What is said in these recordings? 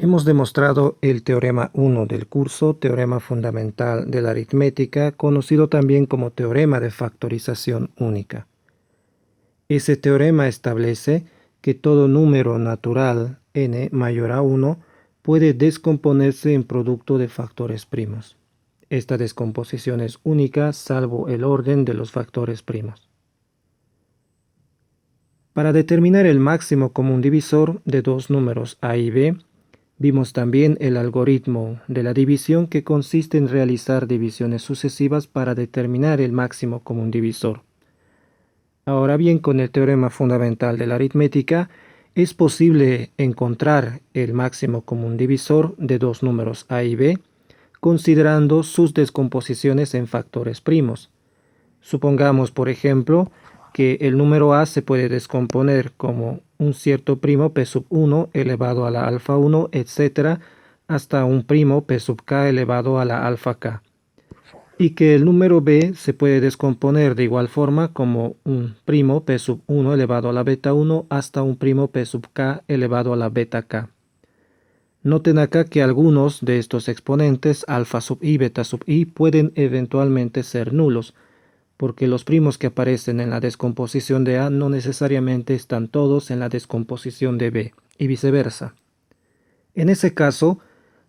Hemos demostrado el teorema 1 del curso, teorema fundamental de la aritmética, conocido también como teorema de factorización única. Ese teorema establece que todo número natural n mayor a 1 puede descomponerse en producto de factores primos. Esta descomposición es única salvo el orden de los factores primos. Para determinar el máximo común divisor de dos números a y b, vimos también el algoritmo de la división, que consiste en realizar divisiones sucesivas para determinar el máximo común divisor. Ahora bien, con el teorema fundamental de la aritmética, es posible encontrar el máximo común divisor de dos números a y b, considerando sus descomposiciones en factores primos. Supongamos, por ejemplo, que el número a se puede descomponer como un cierto primo p sub 1 elevado a la alfa 1, etc., hasta un primo p sub k elevado a la alfa k. Y que el número b se puede descomponer de igual forma como un primo p sub 1 elevado a la beta 1 hasta un primo p sub k elevado a la beta k. Noten acá que algunos de estos exponentes, alfa sub i, beta sub i, pueden eventualmente ser nulos, porque los primos que aparecen en la descomposición de A no necesariamente están todos en la descomposición de B, y viceversa. En ese caso,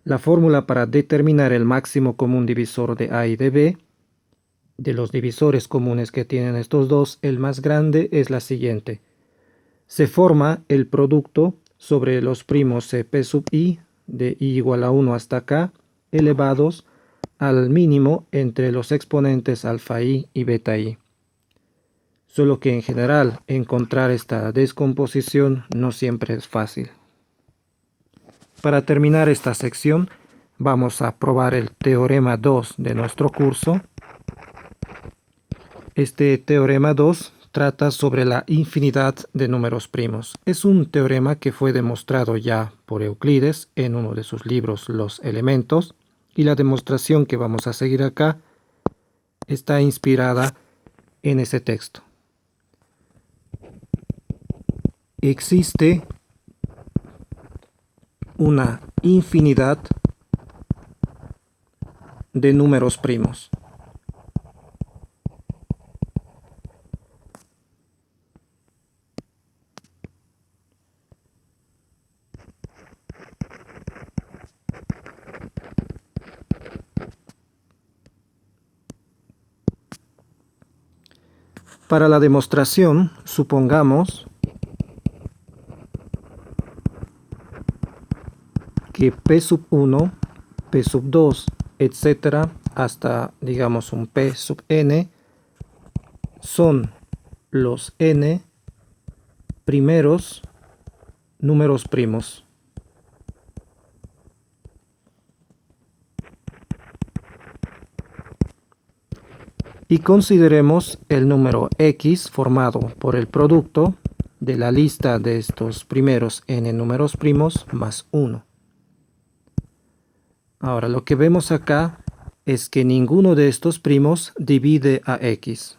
la fórmula para determinar el máximo común divisor de A y de B, de los divisores comunes que tienen estos dos, el más grande es la siguiente. Se forma el producto sobre los primos P sub i, de i igual a 1 hasta k, elevados al mínimo entre los exponentes alfa i y beta i. Solo que en general encontrar esta descomposición no siempre es fácil. Para terminar esta sección, vamos a probar el teorema 2 de nuestro curso. Este teorema 2 trata sobre la infinidad de números primos. Es un teorema que fue demostrado ya por Euclides en uno de sus libros, Los Elementos, y la demostración que vamos a seguir acá está inspirada en ese texto. Existe una infinidad de números primos. Para la demostración, supongamos que p sub 1, p sub 2, etc., hasta, digamos, un p sub n, son los n primeros números primos. Y consideremos el número x formado por el producto de la lista de estos primeros n números primos más 1. Ahora, lo que vemos acá es que ninguno de estos primos divide a x.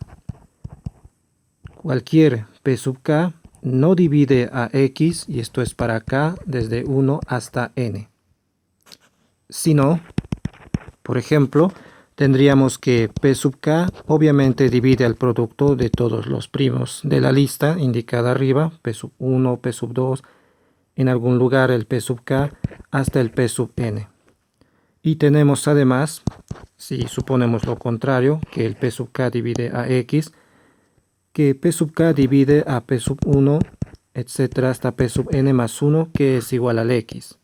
Cualquier p sub k no divide a x, y esto es para k desde 1 hasta n. Si no, por ejemplo, tendríamos que p sub k obviamente divide al producto de todos los primos de la lista indicada arriba, p sub 1, p sub 2, en algún lugar el p sub k hasta el p sub n. Y tenemos además, si suponemos lo contrario, que el p sub k divide a x, que p sub k divide a p sub 1, etc. hasta p sub n más 1, que es igual al x.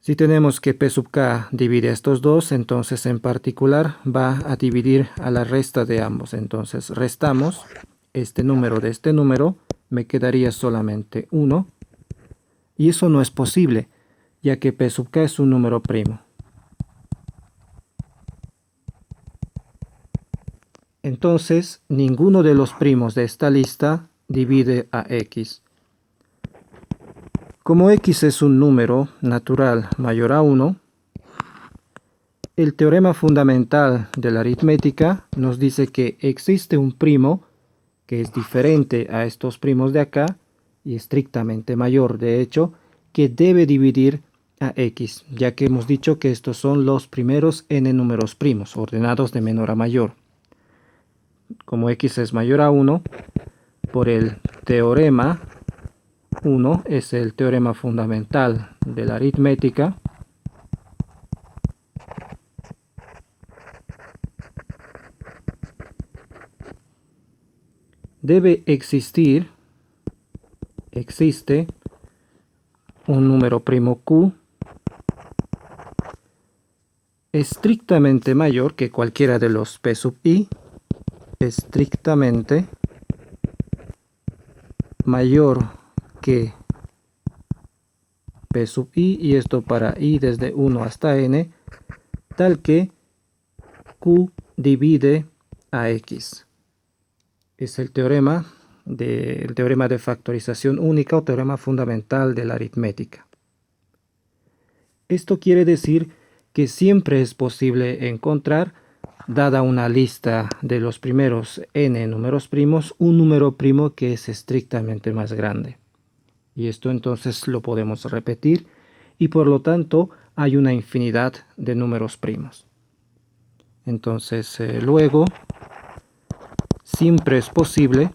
Si tenemos que p sub k divide a estos dos, entonces en particular va a dividir a la resta de ambos. Entonces restamos este número de este número, me quedaría solamente 1. Y eso no es posible, ya que p sub k es un número primo. Entonces, ninguno de los primos de esta lista divide a x. Como x es un número natural mayor a 1, el teorema fundamental de la aritmética nos dice que existe un primo que es diferente a estos primos de acá y estrictamente mayor, de hecho, que debe dividir a x, ya que hemos dicho que estos son los primeros n números primos, ordenados de menor a mayor. Como x es mayor a 1, por el teorema 1, es el teorema fundamental de la aritmética, existe un número primo q estrictamente mayor que cualquiera de los p sub i, estrictamente mayor que p sub i, y esto para i desde 1 hasta n, tal que q divide a x. Es el teorema de factorización única o teorema fundamental de la aritmética. Esto quiere decir que siempre es posible encontrar, dada una lista de los primeros n números primos, un número primo que es estrictamente más grande. Y esto entonces lo podemos repetir, y por lo tanto hay una infinidad de números primos. Entonces luego siempre es posible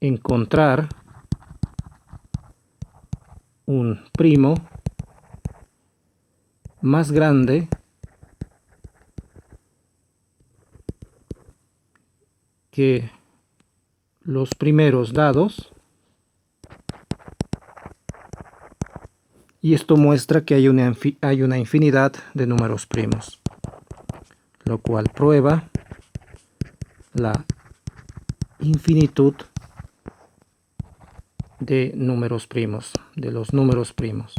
encontrar un primo más grande que los primeros dados, y esto muestra que hay una infinidad de números primos, lo cual prueba la infinitud de números primos, de los números primos.